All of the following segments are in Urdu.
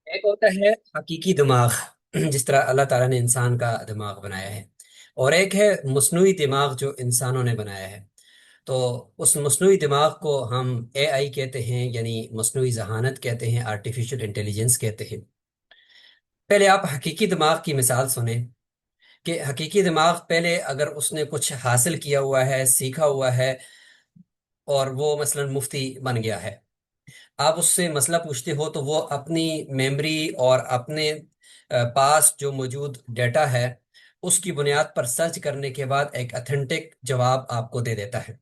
ایک ہوتا ہے حقیقی دماغ، جس طرح اللہ تعالیٰ نے انسان کا دماغ بنایا ہے، اور ایک ہے مصنوعی دماغ جو انسانوں نے بنایا ہے۔ تو اس مصنوعی دماغ کو ہم اے آئی کہتے ہیں، یعنی مصنوعی ذہانت کہتے ہیں، آرٹیفیشل انٹیلیجنس کہتے ہیں۔ پہلے آپ حقیقی دماغ کی مثال سنیں کہ حقیقی دماغ پہلے اگر اس نے کچھ حاصل کیا ہوا ہے، سیکھا ہوا ہے، اور وہ مثلا مفتی بن گیا ہے، آپ اس سے مسئلہ پوچھتے ہو تو وہ اپنی میموری اور اپنے پاس جو موجود ڈیٹا ہے اس کی بنیاد پر سرچ کرنے کے بعد ایک اتھینٹک جواب آپ کو دے دیتا ہے۔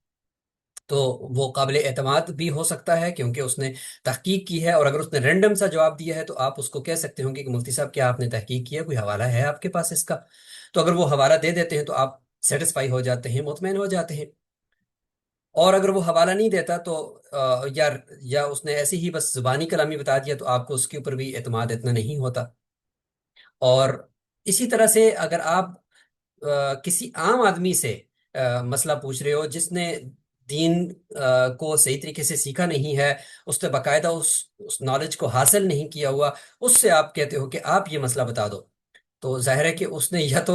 تو وہ قابل اعتماد بھی ہو سکتا ہے کیونکہ اس نے تحقیق کی ہے، اور اگر اس نے رینڈم سا جواب دیا ہے تو آپ اس کو کہہ سکتے ہوں گے کہ مفتی صاحب کیا آپ نے تحقیق کی ہے، کوئی حوالہ ہے آپ کے پاس اس کا؟ تو اگر وہ حوالہ دے دیتے ہیں تو آپ سیٹسفائی ہو جاتے ہیں، مطمئن ہو جاتے ہیں۔ اور اگر وہ حوالہ نہیں دیتا تو یا اس نے ایسی ہی بس زبانی کلامی بتا دیا تو آپ کو اس کے اوپر بھی اعتماد اتنا نہیں ہوتا۔ اور اسی طرح سے اگر آپ کسی عام آدمی سے مسئلہ پوچھ رہے ہو جس نے دین کو صحیح طریقے سے سیکھا نہیں ہے، اس نے باقاعدہ اس نالج کو حاصل نہیں کیا ہوا، اس سے آپ کہتے ہو کہ آپ یہ مسئلہ بتا دو، تو ظاہر ہے کہ اس نے یا تو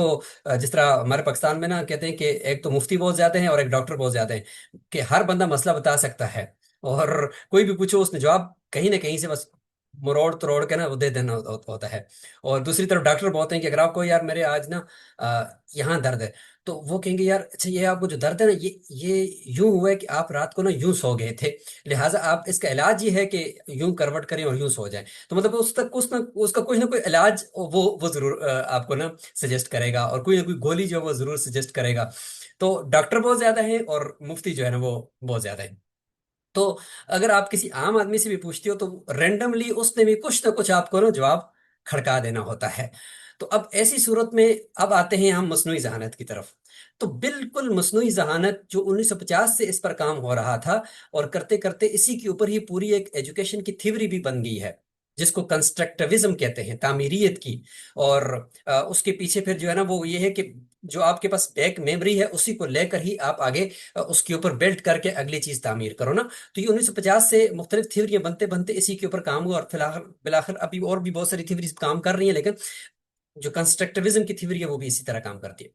جس طرح ہمارے پاکستان میں نا کہتے ہیں کہ ایک تو مفتی بہت زیادہ ہیں اور ایک ڈاکٹر بہت زیادہ ہیں، کہ ہر بندہ مسئلہ بتا سکتا ہے، اور کوئی بھی پوچھو اس نے جواب کہیں نہ کہیں سے بس مروڑ توڑ کے نا وہ دے دینا ہوتا ہے۔ اور دوسری طرف ڈاکٹر بہت ہیں کہ اگر آپ کو یار میرے آج نا یہاں درد ہے، تو وہ کہیں گے یار اچھا یہ آپ کو جو درد ہے نا یہ یوں ہوا ہے کہ آپ رات کو نا یوں سو گئے تھے، لہٰذا آپ اس کا علاج یہ ہے کہ یوں کروٹ کریں اور یوں سو جائیں۔ تو مطلب اس کا کچھ نہ کوئی علاج وہ ضرور آپ کو نا سجیسٹ کرے گا، اور کوئی نہ کوئی گولی جو ہے وہ ضرور سجیسٹ کرے گا۔ تو ڈاکٹر بہت زیادہ ہیں اور مفتی جو ہے نا وہ بہت زیادہ ہیں۔ تو اگر آپ کسی عام آدمی سے بھی پوچھتے ہو تو رینڈملی اس نے بھی کچھ نہ کچھ آپ کو نا جواب کھڑکا دینا ہوتا ہے۔ تو اب ایسی صورت میں اب آتے ہیں ہم مصنوعی ذہانت کی طرف۔ تو بالکل مصنوعی ذہانت جو 1950 سے اس پر کام ہو رہا تھا، اور کرتے کرتے اسی کے اوپر ہی پوری ایک ایجوکیشن کی تھیوری بھی بن گئی ہے، جس کو کنسٹرکٹیوزم کہتے ہیں، تعمیریت کی۔ اور اس کے پیچھے پھر جو ہے نا وہ یہ ہے کہ جو آپ کے پاس بیک میموری ہے اسی کو لے کر ہی آپ آگے اس کے اوپر بلڈ کر کے اگلی چیز تعمیر کرو نا۔ تو یہ 1950 سے مختلف تھیوریاں بنتے بنتے اسی کے اوپر کام ہوا، اور فی الحال بالآخر ابھی اور بھی بہت ساری تھیوریز کام کر رہی ہیں، لیکن جو کنسٹرکٹیوزم کی تھیوری ہے وہ بھی اسی طرح کام کرتی ہے۔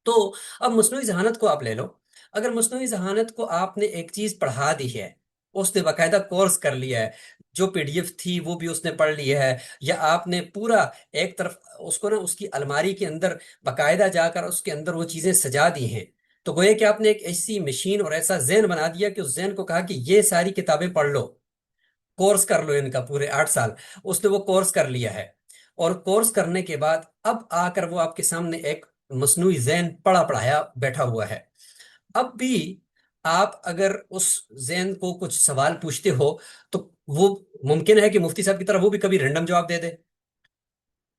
تو اب مصنوعی ذہانت کو آپ لے لو، اگر مصنوعی ذہانت کو آپ نے ایک چیز پڑھا دی ہے، اس نے باقاعدہ کورس کر لیا ہے، جو پی ڈی ایف تھی وہ بھی اس نے پڑھ لی ہے، یا آپ نے پورا ایک طرف اس کو نا اس کی الماری کے اندر باقاعدہ جا کر اس کے اندر وہ چیزیں سجا دی ہیں، تو گویا کہ آپ نے ایک ایسی مشین اور ایسا ذہن بنا دیا کہ اس ذہن کو کہا کہ یہ ساری کتابیں پڑھ لو، کورس کر لو ان کا پورے 8 سال۔ اس نے وہ کورس کر لیا ہے، اور کورس کرنے کے بعد اب آ کر وہ آپ کے سامنے ایک مصنوعی ذہن پڑھا پڑھایا بیٹھا ہوا ہے۔ اب بھی آپ اگر اس ذہن کو کچھ سوال پوچھتے ہو تو وہ ممکن ہے کہ مفتی صاحب کی طرح وہ بھی کبھی رینڈم جواب دے دے،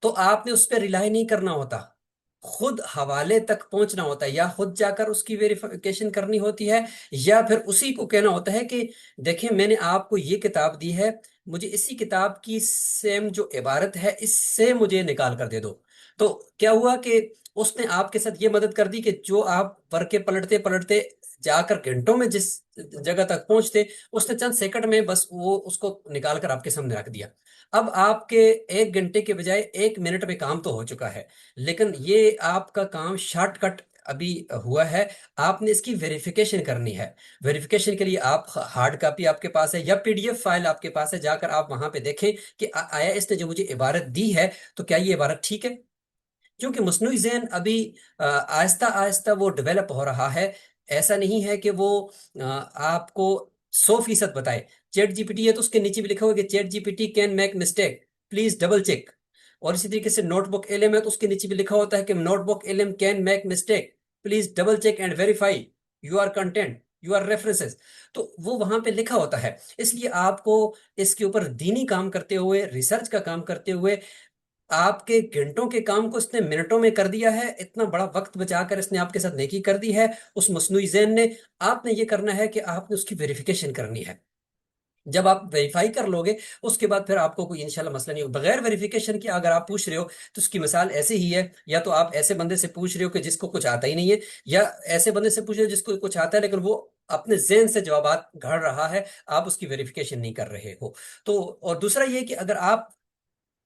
تو آپ نے اس پہ ریلائی نہیں کرنا ہوتا، خود حوالے تک پہنچنا ہوتا ہے، یا خود جا کر اس کی ویریفیکیشن کرنی ہوتی ہے، یا پھر اسی کو کہنا ہوتا ہے کہ دیکھیں میں نے آپ کو یہ کتاب دی ہے، مجھے اسی کتاب کی سیم جو عبارت ہے اس سے مجھے نکال کر دے دو۔ تو کیا ہوا کہ اس نے آپ کے ساتھ یہ مدد کر دی کہ جو آپ ورقے پلٹتے پلٹتے جا کر گھنٹوں میں جس جگہ تک پہنچتے، اس نے چند سیکنڈ میں بس وہ اس کو نکال کر آپ کے سامنے رکھ دیا۔ اب آپ کے 1 گھنٹے کے بجائے 1 منٹ میں کام تو ہو چکا ہے، لیکن یہ آپ کا کام شارٹ کٹ ابھی ہوا ہے۔ آپ نے اس کی ویریفیکیشن کرنی ہے۔ ویریفیکیشن کے لیے آپ ہارڈ کاپی آپ کے پاس ہے یا پی ڈی ایف فائل آپ کے پاس ہے، جا کر آپ وہاں پہ دیکھیں کہ آیا اس نے جو مجھے عبارت دی ہے تو کیا یہ عبارت ٹھیک ہے؟ کیونکہ مصنوعی ذہن ابھی آہستہ آہستہ وہ ڈیولپ ہو رہا ہے، ایسا نہیں ہے کہ وہ آپ کو 100% بتائے۔ چیٹ جی پی ٹی ہے تو اس کے نیچے بھی لکھا ہوا کہ chat G P T can make mistake, please double check. اور اسی طریقے سے نوٹ بک ایل ایم ہے تو اس کے نیچے بھی لکھا ہوتا ہے کہ notebook L M can make mistake, please double check and verify your content your references. تو وہ وہاں پہ لکھا ہوتا ہے، اس لیے آپ کو اس کے اوپر دینی کام کرتے ہوئے، ریسرچ کا کام کرتے ہوئے، آپ کے گھنٹوں کے کام کو اس نے منٹوں میں کر دیا ہے، اتنا بڑا وقت بچا کر اس نے آپ کے ساتھ نیکی کر دی ہے اس مصنوعی ذہن نے۔ آپ نے یہ کرنا ہے کہ آپ نے اس کی ویریفیکیشن کرنی ہے۔ جب آپ ویریفائی کر لو گے اس کے بعد پھر آپ کو کوئی انشاءاللہ مسئلہ نہیں ہوگا۔ بغیر ویریفیکیشن کے اگر آپ پوچھ رہے ہو تو اس کی مثال ایسے ہی ہے، یا تو آپ ایسے بندے سے پوچھ رہے ہو کہ جس کو کچھ آتا ہی نہیں ہے، یا ایسے بندے سے پوچھ رہے ہو جس کو کچھ آتا ہے لیکن وہ اپنے ذہن سے جوابات گھڑ رہا ہے، آپ اس کی ویریفیکیشن نہیں کر رہے ہو۔ تو اور دوسرا یہ کہ اگر آپ